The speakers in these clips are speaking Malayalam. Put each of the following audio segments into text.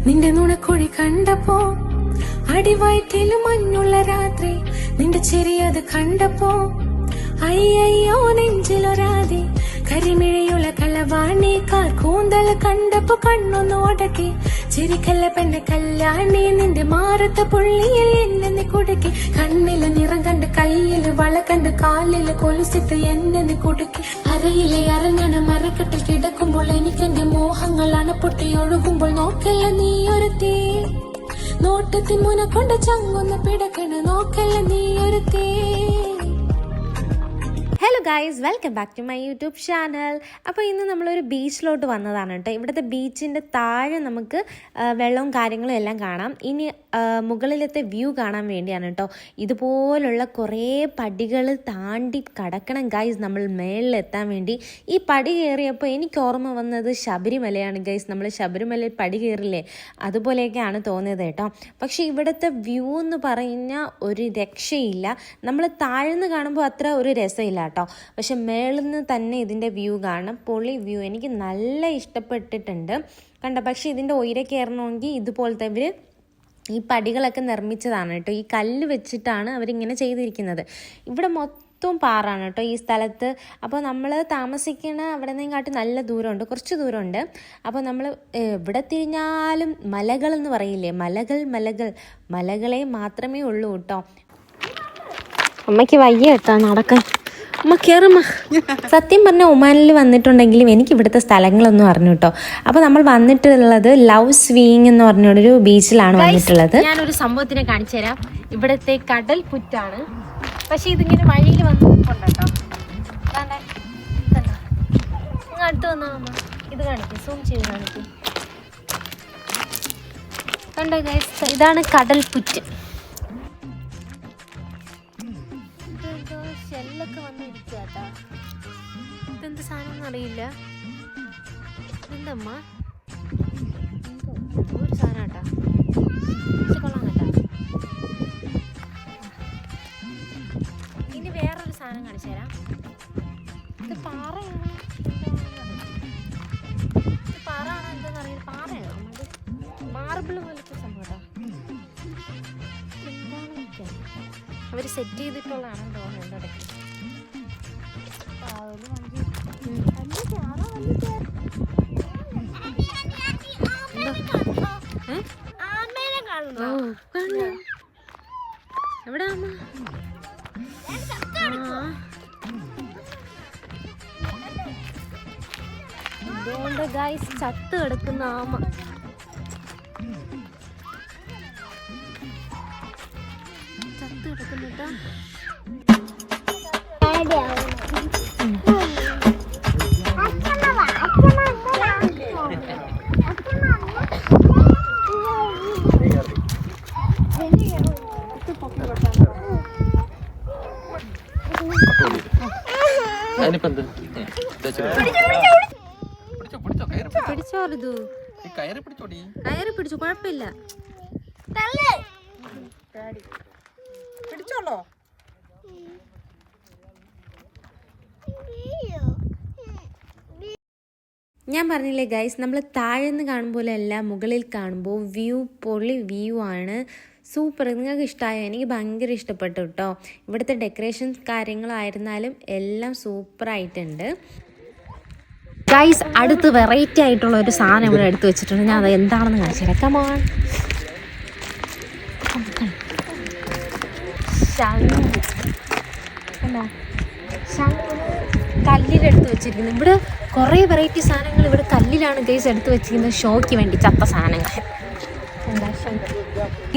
നിന്റെ നുണക്കുഴി കണ്ടപ്പോ അടിവയറ്റിലും മഞ്ഞുള്ള രാത്രി നിന്റെ ചെറിയത് കണ്ടപ്പോ അയ്യോ നെഞ്ചിലൊരാതി കരിമിഴയുള്ള കളവാണി കൂന്തൽ കണ്ടപ്പോ കണ്ണൊന്ന് ഒടക്കി ചിരിക്കല്ല പെണ്ണ കല്യാണി നിന്റെ മാറത്തെ പുള്ളിയിൽ എന്നെ നീ കുടുക്കി കണ്ണില് നിറം കണ്ട് കയ്യില് വള കണ്ട് കാലില് കൊലുസിട്ട് എന്നെ നീ കുടുക്കി അരയിലെ അരഞ്ഞണ മരക്കെട്ടിൽ കിടക്കുമ്പോൾ എനിക്കെന്റെ മോഹങ്ങൾ അണപ്പൊട്ടി ഒഴുകുമ്പോൾ നോക്കല്ല നീ ഒരുത്തി നോട്ടത്തിൽ മുന കൊണ്ട് ചങ്ങൊന്ന് പിടക്കണ നോക്കല്ല നീ ഒരുത്തി. Hello guys, welcome back to my YouTube channel. അപ്പോൾ ഇന്ന് നമ്മളൊരു ബീച്ചിലോട്ട് വന്നതാണ് കേട്ടോ. ഇവിടുത്തെ ബീച്ചിൻ്റെ താഴെ നമുക്ക് വെള്ളവും കാര്യങ്ങളും എല്ലാം കാണാം. ഇനി മുകളിലത്തെ വ്യൂ കാണാൻ വേണ്ടിയാണ് കേട്ടോ. ഇതുപോലുള്ള കുറേ പടികൾ താണ്ടി കടക്കണം ഗൈസ് നമ്മൾ മേളിലെത്താൻ വേണ്ടി. ഈ പടി കയറിയപ്പോൾ എനിക്ക് ഓർമ്മ വന്നത് ശബരിമലയാണ് ഗൈസ്. നമ്മൾ ശബരിമലയിൽ പടി കയറില്ലേ, അതുപോലെയൊക്കെയാണ് തോന്നിയത് കേട്ടോ. പക്ഷേ ഇവിടുത്തെ വ്യൂ എന്ന് പറഞ്ഞാൽ ഒരു രക്ഷയില്ല. നമ്മൾ താഴ്ന്ന് കാണുമ്പോൾ അത്ര ഒരു രസമില്ല കേട്ടോ. പക്ഷെ മേളിൽ നിന്ന് തന്നെ ഇതിൻ്റെ വ്യൂ കാണാം. പൊളി വ്യൂ, എനിക്ക് നല്ല ഇഷ്ടപ്പെട്ടിട്ടുണ്ട് കണ്ടോ. പക്ഷെ ഇതിൻ്റെ ഉയരെ കയറണമെങ്കിൽ ഇതുപോലത്തെ ഇവർ ഈ പടികളൊക്കെ നിർമ്മിച്ചതാണ് കേട്ടോ. ഈ കല്ല് വെച്ചിട്ടാണ് അവരിങ്ങനെ ചെയ്തിരിക്കുന്നത്. ഇവിടെ മൊത്തം പാറാണ് കേട്ടോ ഈ സ്ഥലത്ത്. അപ്പോൾ നമ്മൾ താമസിക്കുന്ന അവിടെ നിന്നെക്കാട്ടി നല്ല ദൂരമുണ്ട്, കുറച്ച് ദൂരമുണ്ട്. അപ്പോൾ നമ്മൾ ഇവിടെ തിരിഞ്ഞാലും മലകളെന്ന് പറയില്ലേ, മലകളെ മാത്രമേ ഉള്ളൂ കേട്ടോ. അമ്മയ്ക്ക് വയ്യ കേട്ടോ നടക്കാൻ. അമ്മ കയറുമ്മ. സത്യം പറഞ്ഞാൽ ഒമാനിൽ വന്നിട്ടുണ്ടെങ്കിലും എനിക്ക് ഇവിടുത്തെ സ്ഥലങ്ങളൊന്നും അറിഞ്ഞു കേട്ടോ. അപ്പോൾ നമ്മൾ വന്നിട്ടുള്ളത് ലവ് സ്വീയിങ് എന്ന് പറഞ്ഞൊരു ബീച്ചിലാണ് വന്നിട്ടുള്ളത്. ഞാനൊരു സംഭവത്തിനെ കാണിച്ചു തരാം. ഇവിടുത്തെ കടൽ പുറ്റാണ്. പക്ഷെ ഇതിങ്ങനെ വഴിയിൽ വന്നിട്ടുണ്ട് കേട്ടോ. അടുത്ത് വന്നാ അമ്മ ഇത് കാണിക്കും, സൂം ചെയ്ത് കാണിക്കും. കണ്ടോ ഗൈസ്, ഇതാണ് കടൽ പുറ്റ്. ഷെല്ലൊക്കെ വന്നിരിക്കാട്ടാ. ഇതെന്ത് സാധനം അറിയില്ല. എന്തമ്മ ഒരു സാധനം കേട്ടാ. കൊള്ളാം കേട്ടാ. ഇനി വേറൊരു സാധനം കാണിച്ചു തരാം. ഇത് പാറയാണ്, ഇത് പാറയാണോ എന്താന്ന് അറിയില്ല. പാറയാണോ മാർബിൾ പോലത്തെ സംഭവം കേട്ടോ. അവർ സെറ്റ് ചെയ്തിട്ടുള്ളതാണെന്ന് തോന്നുന്നു ഇടയ്ക്ക്. എവിടെ അതുകൊണ്ട് ഗൈസ് ചത്ത് കിടക്കുന്ന ആമ. ചത്ത് കിടക്കുന്നുട്ടോ. കയറി പിടിച്ചു, കുഴപ്പമില്ല. പിടിച്ചോളോ. ഞാൻ പറഞ്ഞില്ലേ ഗൈസ്, നമ്മൾ താഴെന്ന് കാണുമ്പോൾ അല്ല, മുകളിൽ കാണുമ്പോൾ വ്യൂ പൊളി വ്യൂ ആണ്. സൂപ്പർ. നിങ്ങൾക്ക് ഇഷ്ടമായോ? എനിക്ക് ഭയങ്കര ഇഷ്ടപ്പെട്ടു കേട്ടോ. ഇവിടുത്തെ ഡെക്കറേഷൻസ് കാര്യങ്ങളായിരുന്നാലും എല്ലാം സൂപ്പറായിട്ടുണ്ട് ഗൈസ്. അടുത്ത് വെറൈറ്റി ആയിട്ടുള്ള ഒരു സാധനം ഇവിടെ എടുത്ത് വെച്ചിട്ടുണ്ട്. ഞാൻ അത് എന്താണെന്ന് കാണിച്ചു തരാം. കമോൺ. കല്ലിലെടുത്ത് വെച്ചിരിക്കുന്നത്. ഇവിടെ കുറേ വെറൈറ്റി സാധനങ്ങൾ ഇവിടെ കല്ലിലാണ് ഗൈസ് എടുത്ത് വെച്ചിരിക്കുന്നത്, ഷോയ്ക്ക് വേണ്ടി ചത്ത സാധനങ്ങൾ.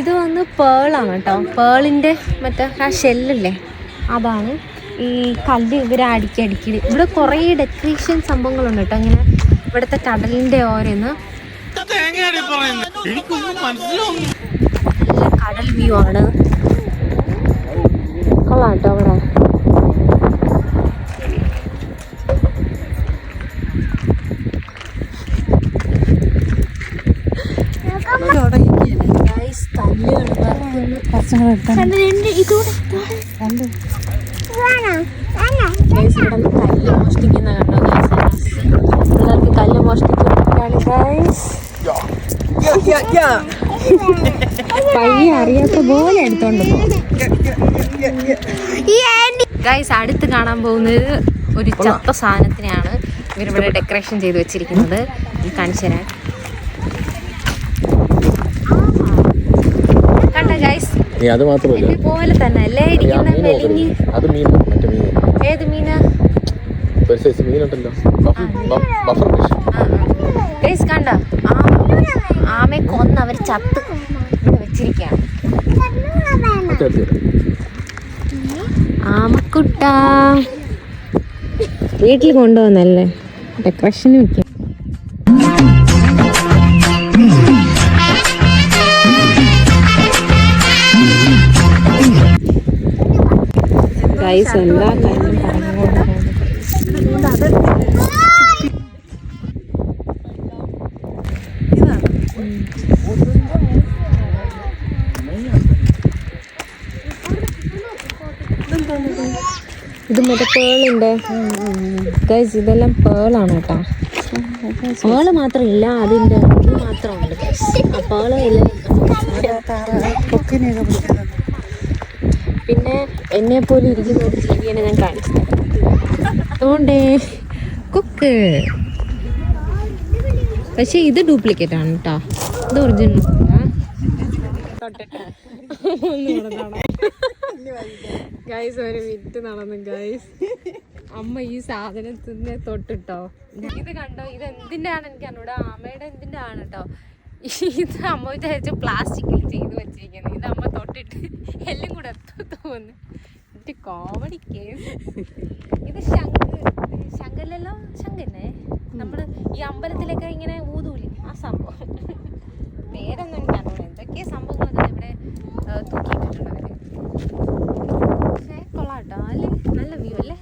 ഇത് വന്ന് പേളാണ് കേട്ടോ. പേളിൻ്റെ മറ്റേ ആ ഷെല്ലില്ലേ, അതാണ് ഈ കല്ല് ഇവർ അടുക്കി. ഇവിടെ കുറേ ഡെക്കറേഷൻ സംഭവങ്ങളുണ്ട് കേട്ടോ. ഇങ്ങനെ ഇവിടുത്തെ കടലിൻ്റെ ഓരോന്ന് നല്ല കടൽ വ്യൂ ആണ്. കൊള്ളാം കേട്ടോ. അവിടെ കല്ല് മോഷ്ടിക്കുന്ന കണ്ടോ ഗൈസ്. പിള്ളേർക്ക് കല്ല് മോഷ്ടിക്കാൻ പയ്യെ അറിയാത്ത പോലെ എടുത്തോണ്ട് ഗൈസ്. അടുത്ത് കാണാൻ പോകുന്നത് ഒരു ചത്ത സാധനത്തിനെയാണ് ഇവരിവിടെ ഡെക്കറേഷൻ ചെയ്ത് വെച്ചിരിക്കുന്നത്. കാണിച്ചു തരാൻ. കണ്ട ഗൈസ്, അത് മാത്രമല്ല പോലെ തന്നെ അല്ലേ ഇരിക്കുന്ന മെലിഞ്ഞ്. ഏത് മീനാ? ഗൈസ് കണ്ട, ആമയെ കൊന്ന് അവർ ചത്ത് ഇവിടെ വെച്ചിരിക്കുകയാണ്. ആമക്കുട്ട വീട്ടിൽ കൊണ്ടുവന്നല്ലേ ഡെക്കറേഷന് വെക്കാം. ഗൈസ് എല്ലാ കാര്യം പറഞ്ഞുകൊണ്ട് ഇത് മറ്റേ പേളുണ്ട് ഗൈസ്. ഇതെല്ലാം പേളാണ് കേട്ടോ. പേള് മാത്രമില്ല, അതിൻ്റെ ഇത് മാത്രമുണ്ട് ഗൈസ്. ആ പേള് എല്ലാം. പിന്നെ എന്നെ പോലെ ഇരിക്കുന്ന ഒരു ജീവിയാണ് ഞാൻ കാണിച്ചു തരാം. അതുകൊണ്ടേ കൊക്ക്. പക്ഷെ ഇത് ഡ്യൂപ്ലിക്കേറ്റ് ആണ് കേട്ടോ, ഇത് ഒറിജിനൽ. ഗൈസ് ഒരു വിറ്റ് നടന്നു ഗൈസ്. അമ്മ ഈ സാധനത്തിനെ തൊട്ടിട്ടോ. ഇത് കണ്ടോ, ഇത് എന്തിൻ്റെ ആണ് എനിക്ക് അറിഞ്ഞൂടാ. ആമയുടെ എന്തിൻ്റെ ആണ് കേട്ടോ. ഇത് അമ്മ വിചാരിച്ചു പ്ലാസ്റ്റിക്കിൽ ചെയ്ത് വെച്ചിരിക്കുന്നത്. ഇത് അമ്മ തൊട്ടിട്ട് എല്ലാം കൂടെ തോന്നുന്നു. എന്നിട്ട് കോമഡി കേസ്. ഇത് ശങ്കല്ലല്ലോ, ശങ്കന്നെ നമ്മള് ഈ അമ്പലത്തിലൊക്കെ ഇങ്ങനെ ഊതൂലി ആ സംഭവം. പേരൊന്നും എനിക്ക് അറിഞ്ഞൂടാ. എന്തൊക്കെയാ സംഭവങ്ങളൊക്കെ ഇവിടെ തൂക്കിയിട്ടിട്ടുണ്ട് അവര്. പക്ഷേ കൊള്ളാട്ടോ അല്ലേ, നല്ല വ്യൂ അല്ലേ.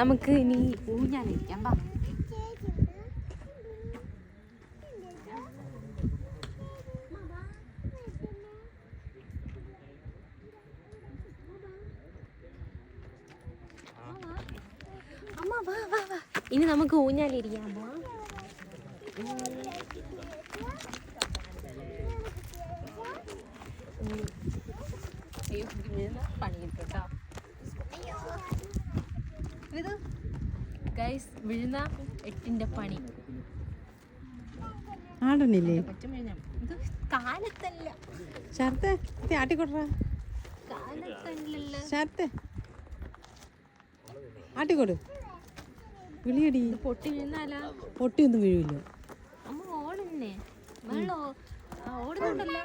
നമുക്ക് ഇനി ഊഞ്ഞാലിരിക്കാം. വാ. അമ്മ വാ വാ വാ, ഇനി നമുക്ക് ഊഞ്ഞാലിരിക്കാം. പണി കിട്ടോ ഗൈസ്. വിഴുന്ന 8ന്റെ പണി ആടണില്ലേ? ഇത് കാലത്തല്ല, ശരത്തെ ആട്ടിക്കൊടുറാ. കാലത്തല്ലല്ലോ ശരത്തെ ആട്ടിക്കൊടു. വിളിയടി. പൊട്ടി വീഴുന്നാലാ? പൊട്ടിയൊന്നും വീഴില്ല. അമ്മ ഓടുന്നേ, വെള്ളോ ഓടുന്നുണ്ടല്ലോ.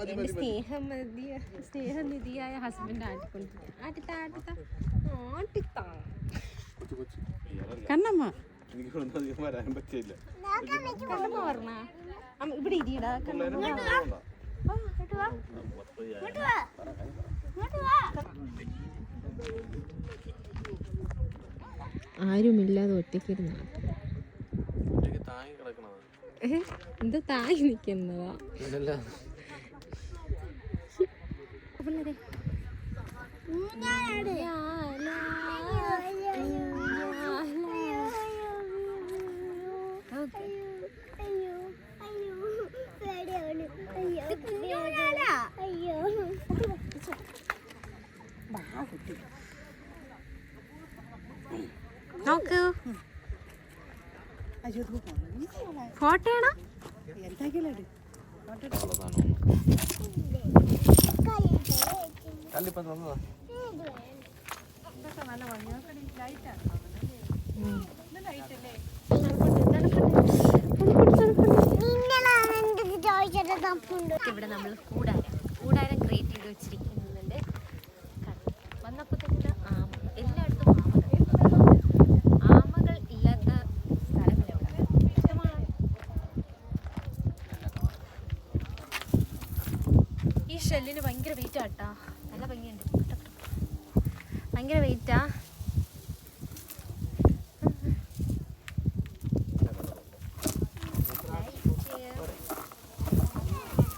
എന്റെ സ്നേഹനിധിയായ ഹസ്ബൻഡ് ആട്ടിത്താ. കണ്ണമ്മ കണ്ണമ്മ പറഞ്ഞ ഇവിടെ ഇരിയടാ. ആരുമില്ലാതെ ഒറ്റയ്ക്കിരുന്ന എന്താ താഴെ നിക്കുന്നതാ. നോക്കൂ, ഫോട്ടോ ആണോ? ഇവിടെ നമ്മൾ കൂടാരം ക്രിയേറ്റ് ചെയ്ത് വെച്ചിരിക്കുന്നുണ്ട്. വന്നപ്പോൾ തന്നെ എല്ലായിടത്തും ആമകൾ ഇല്ലാത്ത സ്ഥലമില്ല. ഇഷ്ടമാണ്. ഈ ഷെല്ലിന് ഭയങ്കര വെയിറ്റ് ആട്ടാ. നല്ല ഭംഗിയുണ്ട്, ഭയങ്കര വെയിറ്റാ.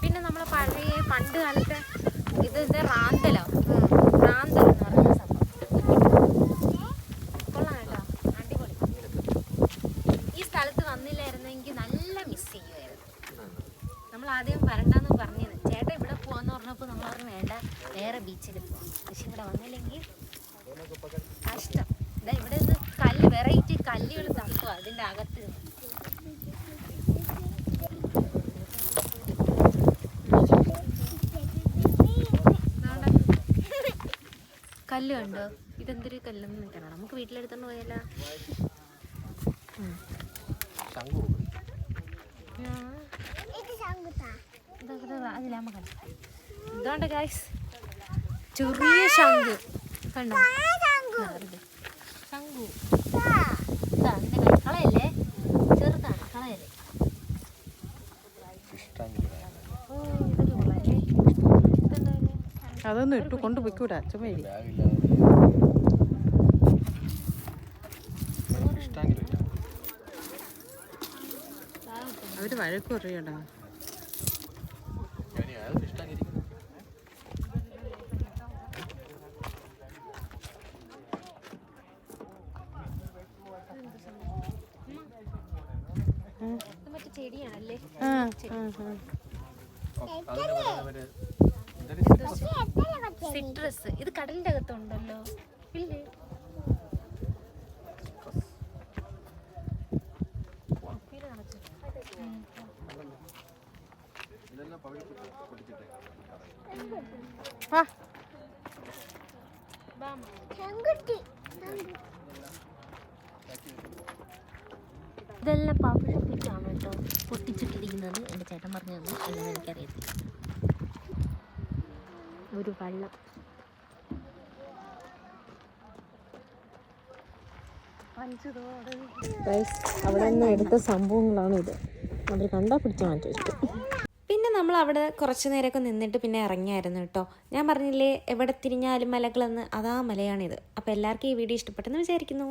പിന്നെ നമ്മളെ പഴയ പണ്ട് കാലത്തെ ഇത് റാന്തലോ, റാന്തൽ എന്ന് പറയുന്ന സംഭവം. കൊള്ളാം കേട്ടോ, അടിപൊളി. ഈ വന്നില്ലായിരുന്നെങ്കിൽ നല്ല മിസ് ചെയ്യുമായിരുന്നു. നമ്മൾ ആദ്യം വരണ്ടെന്ന് പറഞ്ഞത്, ചേട്ടാ ഇവിടെ പോവാന്ന് പറഞ്ഞപ്പോൾ നമ്മൾ പറഞ്ഞു വേണ്ട വേറെ ബീച്ചിൽ പോവാം. പക്ഷെ ഇവിടെ വന്നില്ലെങ്കിൽ കഷ്ടം. ഇതാ ഇവിടെ നിന്ന് കല്ല്, വെറൈറ്റി കല്ലുകൾ തപ്പുക അതിൻ്റെ അകത്ത്. കല്ല് കണ്ടോ? ഇതെന്തൊരു കല്ലെന്ന് നിൽക്കണം. നമുക്ക് വീട്ടിലെടുത്തോണ്ട് പോയാലോ? ഇതുകൊണ്ട് ഗൈസ് ചെറിയ ശംഖു കണ്ടോ? ശംഖു കളയല്ലേ, ചെറുതാണ്, കളയല്ലേ. ഓ ഇതൊക്കെ കൊള്ളാല്ലേ. അതൊന്നും ഇട്ട് കൊണ്ടുപോയിക്കൂടാ, ചുമയില്ല. അവര് വഴക്ക് പറയടാ. മറ്റേ ചെടിയാണല്ലേ, സിട്രസ്. ഇത് കടലിന്റെ അകത്തുണ്ടല്ലോ. ഇല്ലേ? ഇതെല്ലാം പവിഴപ്പിച്ചാണ് കേട്ടോ പൊട്ടിച്ചിട്ടിരിക്കുന്നത്. എൻ്റെ ചേട്ടൻ പറഞ്ഞു തന്നു, അല്ലെന്ന് എനിക്കറിയത്തില്ല. ഒരു വള്ളം. അവിടെ നിന്ന് എടുത്ത സംഭവങ്ങളാണ് ഇത്. അവർ കണ്ടാ പിടിച്ചു മാറ്റി. പിന്നെ നമ്മൾ അവിടെ കുറച്ച് നേരമൊക്കെ നിന്നിട്ട് പിന്നെ ഇറങ്ങിയായിരുന്നു കേട്ടോ. ഞാൻ പറഞ്ഞില്ലേ എവിടെ തിരിഞ്ഞാലും മലകളെന്ന്, അതാ മലയാണിത്. അപ്പോൾ എല്ലാവർക്കും ഈ വീഡിയോ ഇഷ്ടപ്പെട്ടെന്ന് വിചാരിക്കുന്നു.